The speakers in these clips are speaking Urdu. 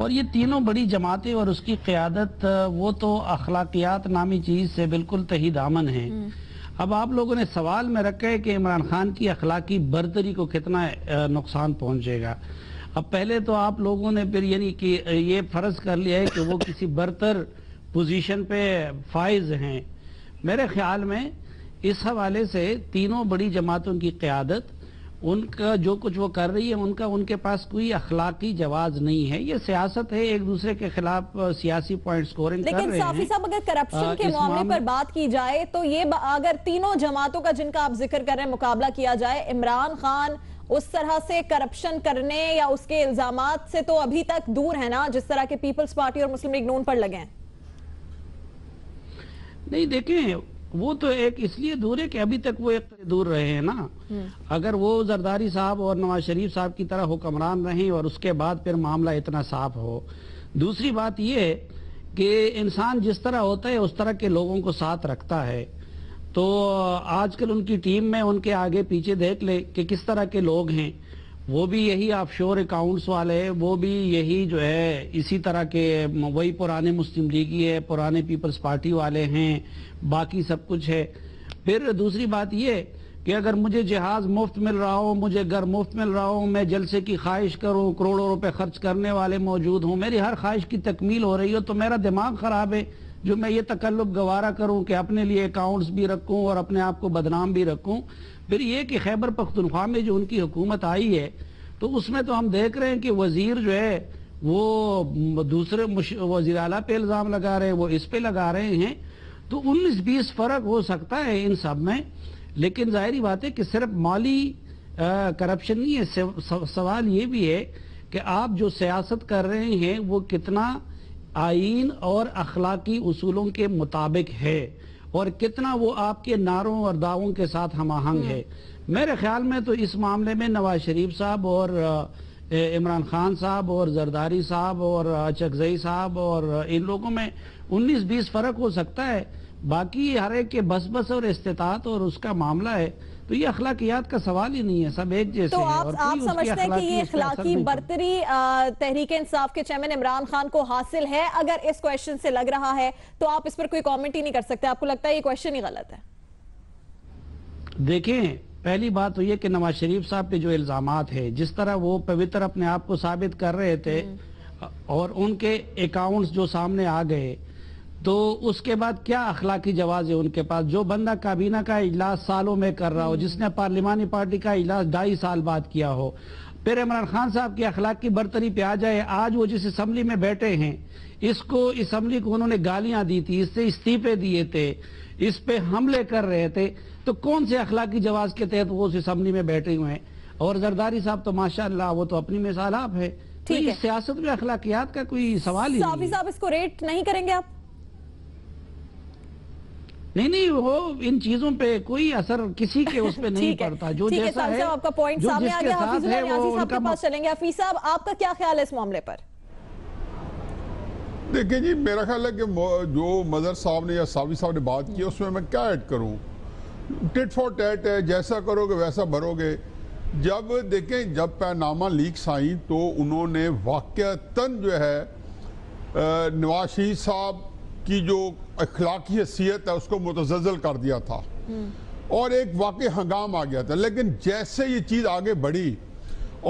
اور یہ تینوں بڑی جماعتیں اور اس کی قیادت وہ تو اخلاقیات نامی چیز سے بالکل تحید آمن ہیں۔ اب آپ لوگوں نے سوال میں رکھا ہے کہ عمران خان کی اخلاقی برتری کو کتنا نقصان پہنچے گا۔ اب پہلے تو آپ لوگوں نے پھر یعنی کہ یہ فرض کر لیا ہے کہ وہ کسی برتر پوزیشن پہ فائز ہیں۔ میرے خیال میں اس حوالے سے تینوں بڑی جماعتوں کی قیادت ان کا جو کچھ وہ کر رہی ہے ان کے پاس کوئی اخلاقی جواز نہیں ہے۔ یہ سیاست ہے، ایک دوسرے کے خلاف سیاسی پوائنٹ سکورنگ کر رہے ہیں۔ لیکن صافی صاحب اگر کرپشن کے معاملے پر بات کی جائے تو یہ اگر تینوں جماعتوں کا جن کا آپ ذکر کر رہے ہیں مقابلہ کیا جائے، عمران خان اس طرح سے کرپشن کرنے یا اس کے الزامات سے تو ابھی تک دور ہے نا جس طرح کے پیپلز پارٹی اور مسلم لیگ نون پر لگے ہیں؟ نہیں دیکھیں، وہ تو ایک اس لیے دور ہے کہ ابھی تک وہ ایک دور رہے ہیں نا۔ اگر وہ زرداری صاحب اور نواز شریف صاحب کی طرح حکمران رہیں اور اس کے بعد پھر معاملہ اتنا صاف ہو۔ دوسری بات یہ ہے کہ انسان جس طرح ہوتا ہے اس طرح کے لوگوں کو ساتھ رکھتا ہے۔ تو آج کل ان کی ٹیم میں ان کے آگے پیچھے دیکھ لے کہ کس طرح کے لوگ ہیں۔ وہ بھی یہی آف شور اکاؤنٹس والے، وہ بھی یہی جو ہے اسی طرح کے وہی پرانے مسلم لیگی ہے، پرانے پیپلز پارٹی والے ہیں، باقی سب کچھ ہے۔ پھر دوسری بات یہ کہ اگر مجھے جہاز مفت مل رہا ہو، مجھے گھر مفت مل رہا ہو، میں جلسے کی خواہش کروں، کروڑوں روپے خرچ کرنے والے موجود ہوں، میری ہر خواہش کی تکمیل ہو رہی ہو، تو میرا دماغ خراب ہے جو میں یہ تکلف گوارا کروں کہ اپنے لیے اکاؤنٹس بھی رکھوں اور اپنے آپ کو بدنام بھی رکھوں۔ پھر یہ کہ خیبر پختونخوا میں جو ان کی حکومت آئی ہے تو اس میں تو ہم دیکھ رہے ہیں کہ وزیر جو ہے وہ دوسرے وزیر اعلیٰ پہ الزام لگا رہے ہیں، وہ اس پہ لگا رہے ہیں۔ تو 19-20 فرق ہو سکتا ہے ان سب میں، لیکن ظاہری بات ہے کہ صرف مالی کرپشن نہیں ہے۔ سوال یہ بھی ہے کہ آپ جو سیاست کر رہے ہیں وہ کتنا آئین اور اخلاقی اصولوں کے مطابق ہے اور کتنا وہ آپ کے نعروں اور دعووں کے ساتھ ہم آہنگ ہے۔ میرے خیال میں تو اس معاملے میں نواز شریف صاحب اور عمران خان صاحب اور زرداری صاحب اور چکزئی صاحب اور ان لوگوں میں 19-20 فرق ہو سکتا ہے، باقی ہر ایک کے بس اور استطاعت اور اس کا معاملہ ہے۔ تو یہ اخلاقیات کا سوال ہی نہیں ہے، سب ایک جیسے ہیں۔ تو آپ سمجھتے ہیں کہ یہ اخلاقی برتری تحریک انصاف کے چیئرمین عمران خان کو حاصل ہے؟ اگر اس کویشچن سے لگ رہا ہے تو آپ اس پر کوئی کامنٹ ہی نہیں کر سکتے، آپ کو لگتا ہے یہ کویشچن ہی غلط ہے؟ دیکھیں، پہلی بات تو یہ کہ نواز شریف صاحب پہ جو الزامات ہیں، جس طرح وہ پوتر اپنے آپ کو ثابت کر رہے تھے اور ان کے اکاؤنٹس جو سامنے آ گئے، تو اس کے بعد کیا اخلاقی جواز ہے ان کے پاس؟ جو بندہ کابینہ کا اجلاس سالوں میں کر رہا ہو، جس نے پارلیمانی پارٹی کا اجلاس 2.5 سال بعد کیا ہو، پھر عمران خان صاحب کی اخلاق کی برتری پہ آ جائے۔ آج وہ جس اسمبلی میں بیٹھے ہیں، اسمبلی کو انہوں نے گالیاں دی تھی، اس سے استعفے دیے تھے، اس پہ حملے کر رہے تھے، تو کون سے اخلاقی جواز کے تحت وہ اس اسمبلی میں بیٹھے ہوئے ہیں؟ اور زرداری صاحب تو ماشاءاللہ وہ تو اپنی مثال آپ ہے۔ تو یہ سیاست میں اخلاقیات کا کوئی سوال ہی نہیں ہے۔ صافی صاحب اس کو ریٹ نہیں کریں گے آپ؟ نہیں، وہ ان چیزوں پہ کوئی اثر کسی کے اس پہ نہیں پڑتا۔ جو جیسا ہے، آپ کا پوائنٹ سامنے آ گیا۔ حفیظ اللہ نیازی صاحب کے پاس چلیں گے۔ حفیظ صاحب، آپ کا کیا خیال ہے اس معاملے پر؟ دیکھیں جی، میرا خیال ہے کہ جو مظہر صاحب نے یا صافی صاحب نے بات کی اس میں کیا ایڈ کروں؟ ٹٹ فار ٹیٹ ہے، جیسا کرو گے ویسا بھرو گے۔ جب دیکھیں، جب پیناما لیکس آئیں تو انہوں نے واقعتاً جو ہے نواز شریف صاحب کی جو اخلاقی حیثیت ہے اس کو متزلزل کر دیا تھا اور ایک واقعی ہنگام آ گیا تھا۔ لیکن جیسے یہ چیز آگے بڑھی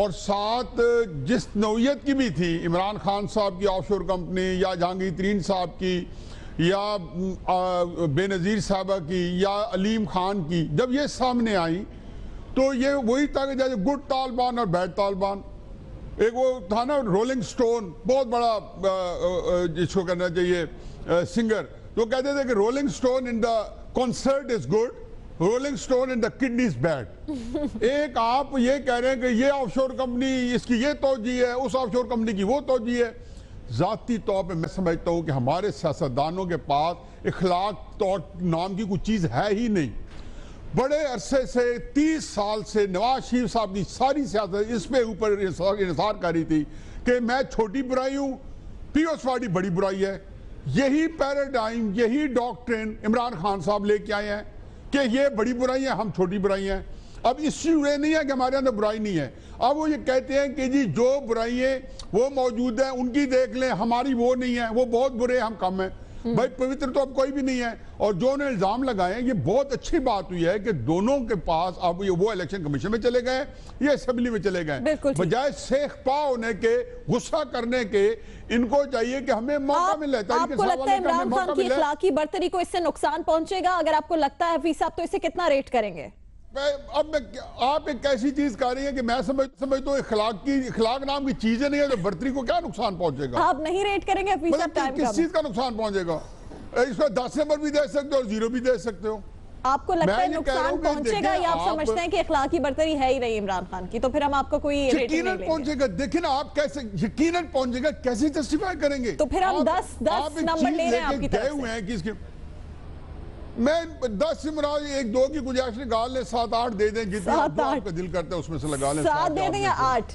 اور ساتھ جس نوعیت کی بھی تھی، عمران خان صاحب کی آف شور کمپنی یا جہانگیر ترین صاحب کی یا بے نظیر صاحبہ کی یا علیم خان کی، جب یہ سامنے آئیں تو یہ وہی تھا کہ جیسے گڈ طالبان اور بیڈ طالبان۔ ایک وہ تھا نا رولنگ سٹون، بہت بڑا جس کو کہنا چاہیے سنگر، تو کہتے تھے کہ rolling stone in the concert is good, rolling stone in the kidney is bad. ایک آپ یہ کہہ رہے ہیں کہ یہ آف شور کمپنی اس کی یہ توجہ ہے، اس آف شور کمپنی کی وہ توجہ ہے۔ ذاتی طور پہ میں سمجھتا ہوں کہ ہمارے سیاستدانوں کے پاس اخلاق طور نام کی کوئی چیز ہے ہی نہیں۔ بڑے عرصے سے 30 سال سے نواز شریف صاحب کی ساری سیاست اس پہ اوپر انحصار کر رہی تھی کہ میں چھوٹی برائی ہوں، پیپلز پارٹی بڑی برائی ہے۔ یہی پیراڈائم، یہی ڈاکٹرن عمران خان صاحب لے کے آئے ہیں کہ یہ بڑی برائی ہیں، ہم چھوٹی برائی ہیں۔ اب ایشو یہ نہیں ہے کہ ہمارے اندر برائی نہیں ہے، اب وہ یہ کہتے ہیں کہ جی جو برائییں وہ موجود ہیں ان کی دیکھ لیں، ہماری وہ نہیں ہے، وہ بہت برے ہیں، ہم کم ہیں۔ بھائی پوتر تو اب کوئی بھی نہیں ہے، اور جو انہیں الزام لگائے ہیں، یہ بہت اچھی بات ہوئی ہے کہ دونوں کے پاس اب وہ الیکشن کمیشن میں چلے گئے، یہ اسمبلی میں چلے گئے، بجائے سیخ پا ہونے کے، غصہ کرنے کے، ان کو چاہیے کہ ہمیں موقع ملے۔ آپ کو لگتا ہے عمران خان کی اخلاقی برتری کو اس سے نقصان پہنچے گا؟ اگر آپ کو لگتا ہے حفیظ صاحب تو اسے کتنا ریٹ کریں گے؟ اب آپ ایک ایسی چیز کہہ رہی ہیں کہ میں سمجھتا ہوں اخلاق نام کی چیزیں نہیں ہے تو برتری کو کیا نقصان پہنچے گا؟ آپ نہیں ریٹ کریں گے حفیظ صاحب ٹائم کس چیز کا نقصان پہنچے گا؟ اس کو 10 نمبر بھی دے سکتے ہو اور 0 بھی دے سکتے ہو۔ آپ کو لگتا ہے نقصان پہنچے گا یا آپ سمجھتے ہیں کہ اخلاقی برتری ہے ہی نہیں عمران خان کی، تو پھر ہم آپ کو کوئی ریٹنگ نہیں لیں گے؟ پہنچے گا، دیکھیں نا آپ کیسے یقیناً پہنچے گا، کیسے جسٹیفائی کریں گے؟ تو پھر ہم 10 نمبر لے رہے ہیں آپ کی طرف سے۔ میں 10 سے مراد 1-2 کی گنجائش نکال لیں، 7-8 دے دیں، جتنے آپ کا دل کرتا ہے اس میں سے لگا لیں۔ 7 دے دیں یا 8؟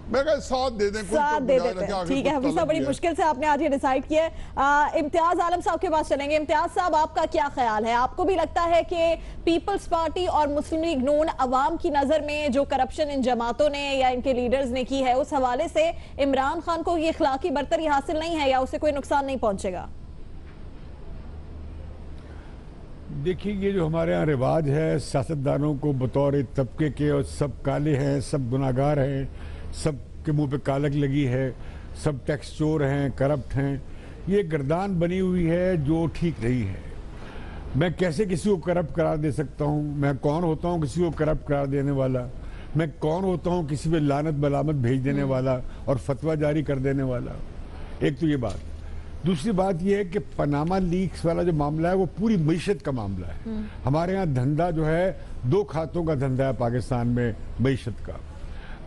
میں کہا 7 دے دیں، 7 دے دیتے ہیں، ٹھیک ہے حفیظ صاحب، بڑی مشکل سے آپ نے آج یہ ڈیسائیڈ کیا ہے۔ امتیاز عالم صاحب کے پاس چلیں گے۔ امتیاز صاحب، آپ کا کیا خیال ہے؟ آپ کو بھی لگتا ہے کہ پیپلز پارٹی اور مسلم لیگ نون عوام کی نظر میں جو کرپشن ان جماعتوں نے یا ان کے لیڈرز نے کی ہے، اس حوالے سے عمران خان کو یہ اخلاقی برتری حاصل نہیں ہے یا اسے کوئی نقصان نہیں پہنچے گا؟ دیکھیے، یہ جو ہمارے ہاں رواج ہے سیاستدانوں کو بطور طبقے کے، اور سب کالے ہیں، سب گناہگار ہیں، سب کے منہ پہ کالک لگی ہے، سب ٹیکس چور ہیں، کرپٹ ہیں، یہ گردان بنی ہوئی ہے جو ٹھیک نہیں ہے۔ میں کیسے کسی کو کرپٹ قرار دے سکتا ہوں؟ میں کون ہوتا ہوں کسی کو کرپٹ قرار دینے والا؟ میں کون ہوتا ہوں کسی پہ لعنت ملامت بھیج دینے والا اور فتویٰ جاری کر دینے والا؟ ایک تو یہ بات۔ دوسری بات یہ ہے کہ پاناما لیکس والا جو معاملہ ہے وہ پوری معیشت کا معاملہ ہے۔ ہمارے ہاں دھندا جو ہے 2 کھاتوں کا دھندا ہے پاکستان میں معیشت کا،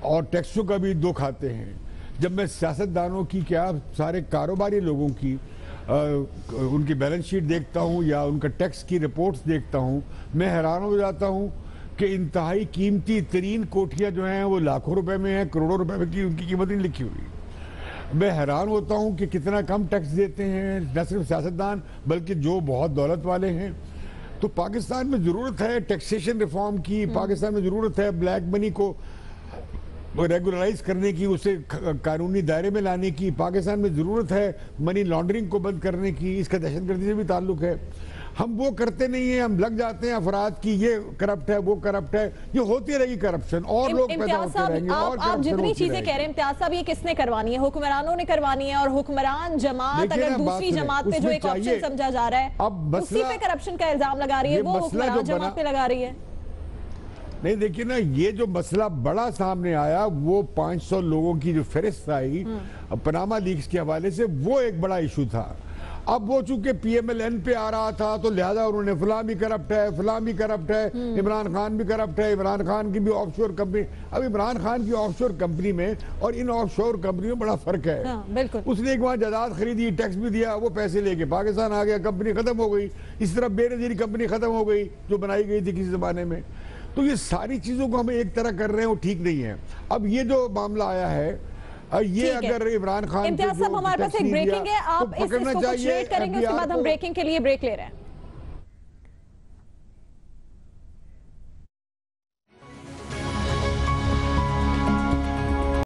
اور ٹیکسوں کا بھی 2 کھاتے ہیں۔ جب میں سیاستدانوں کی کیا سارے کاروباری لوگوں کی ان کی بیلنس شیٹ دیکھتا ہوں یا ان کا ٹیکس کی رپورٹس دیکھتا ہوں، میں حیران ہو جاتا ہوں کہ انتہائی قیمتی ترین کوٹھیاں جو ہیں وہ لاکھوں روپے میں ہیں، کروڑوں روپے کی ان کی قیمت نہیں لکھی ہوئی۔ میں حیران ہوتا ہوں کہ کتنا کم ٹیکس دیتے ہیں نہ صرف سیاستدان بلکہ جو بہت دولت والے ہیں۔ تو پاکستان میں ضرورت ہے ٹیکسیشن ریفارم کی، پاکستان میں ضرورت ہے بلیک منی کو ریگولرائز کرنے کی، اسے قانونی دائرے میں لانے کی، پاکستان میں ضرورت ہے منی لانڈرنگ کو بند کرنے کی، اس کا دہشت گردی سے بھی تعلق ہے۔ ہم وہ کرتے نہیں ہیں، ہم لگ جاتے ہیں افراد کی یہ کرپٹ ہے وہ کرپٹ ہے، یہ ہوتی رہے گی کرپشن، اور لوگ پیدا ہوتے رہیں گے اور آپ جتنی چیزیں کہہ رہے ہیں امتیاز صاحب، یہ کس نے کروانی ہے؟ حکمرانوں نے کروانی ہے، اور حکمران جماعت اگر دوسری جماعت پہ جو ایک آپشن سمجھا جا رہا ہے اسی پہ کرپشن کا الزام لگا رہی ہے، وہ حکمران جماعت پہ لگا رہی ہے۔ نہیں دیکھیے نا، یہ جو مسئلہ بڑا سامنے آیا وہ 500 لوگوں کی جو فہرست آئی پاناما لیکس کے حوالے سے، وہ ایک بڑا ایشو تھا۔ اب وہ چونکہ پی ایم ایل این پہ آ رہا تھا تو لہذا انہوں نے فلاں بھی کرپٹ ہے، فلاں بھی کرپٹ ہے، عمران خان بھی کرپٹ ہے، عمران خان کی بھی آف شور کمپنی۔ اب عمران خان کی آف شور کمپنی میں اور ان آف شور کمپنیوں میں بڑا فرق ہے۔ اس نے ایک وہاں جائیداد خریدی، ٹیکس بھی دیا، وہ پیسے لے کے پاکستان آ گیا، کمپنی ختم ہو گئی۔ اس طرح بے نظیری کمپنی ختم ہو گئی جو بنائی گئی تھی کسی زمانے میں۔ تو یہ ساری چیزوں کو ہمیں ایک طرح کر رہے ہیں، وہ ٹھیک نہیں ہے۔ اب یہ جو معاملہ آیا ہے، یہ اگر عمران خان امتیاز صاحب، ہمارے پاس ایک بریکنگ ہے، آپ اس کو کچھ ریٹ کریں گے، اس کے بعد ہم بریکنگ کے لیے بریک لے رہے ہیں۔